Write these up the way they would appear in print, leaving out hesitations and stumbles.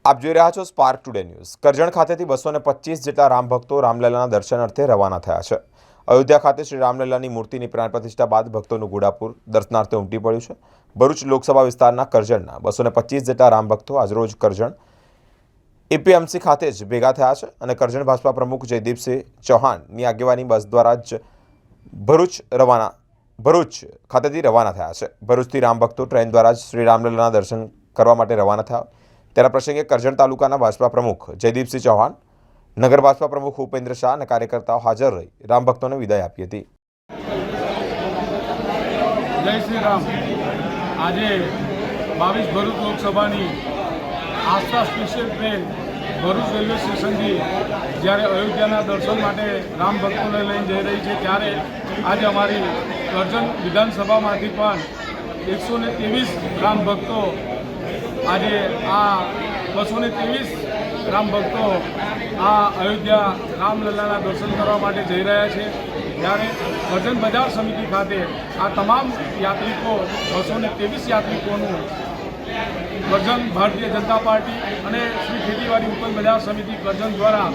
આપ જોઈ રહ્યા છો સ્પાર્ક ટુડે ન્યૂઝ। કરજણ ખાતેથી 225 જેટલા રામ ભક્તો રામલલ્લાના દર્શન અર્થે રવાના થયા છે। અયોધ્યા ખાતે શ્રી રામલલ્લાની મૂર્તિની પ્રાણ પ્રતિષ્ઠા બાદ ભક્તોનું ઘોડાપુર દર્શનાર્થે ઉમટી પડ્યું છે। ભરૂચ લોકસભા વિસ્તારના કરજણના 225 જેટલા રામ ભક્તો આજરોજ કરજણ એપીએમસી ખાતે જ ભેગા થયા છે અને કરજણ ભાજપા પ્રમુખ જયદીપસિંહ ચૌહાણની આગેવાની બસ દ્વારા જ ભરૂચ ખાતેથી રવાના થયા છે। ભરૂચથી રામ ભક્તો ટ્રેન દ્વારા જ શ્રી રામલલ્લાના દર્શન કરવા માટે રવાના થયા। ત્યારે પ્રસંગે કરજણ તાલુકાના ભાજપા પ્રમુખ જયદીપસિંહ ચૌહાણ, નગર ભાજપા પ્રમુખ ઉપેન્દ્ર શાહ અને કાર્યકર્તાઓ હાજર રહી રામ ભક્તોને વિદાય આપી હતી। જય શ્રી રામ। આજે 22 ભરૂચ લોકસભાની આસ્થા સ્પેશિયલ ટ્રેન ભરૂચ રેલવે સ્ટેશનથી જ્યારે અયોધ્યાના દર્શન માટે રામ ભક્તોને લઈને જઈ રહી છે, ત્યારે આજે અમારી કરજણ વિધાનસભામાંથી પણ 123 રામ ભક્તો આજે આ 223 રામ ભક્તો આ અયોધ્યા રામલલ્લાના દર્શન કરવા માટે જઈ રહ્યા છે। ત્યારે કરજણ બજાર સમિતિ ખાતે આ તમામ યાત્રિકો 223 યાત્રિકોનું કરજણ ભારતીય જનતા પાર્ટી અને શ્રી ખેતીવાડી ઉત્પન્ન બજાર સમિતિ કરજણ દ્વારા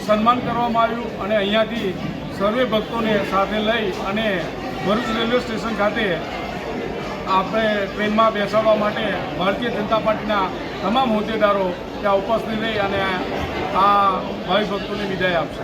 સન્માન કરવામાં આવ્યું અને અહીંયાથી સર્વે ભક્તોને સાથે લઈ અને ભરૂચ રેલવે સ્ટેશન ખાતે આપણે ટ્રેનમાં બેસાડવા માટે ભારતીય જનતા પાર્ટીના તમામ હોદ્દેદારો ત્યાં ઉપસ્થિત રહી અને આ ભાવિ ભક્તોને વિદાય આપશે।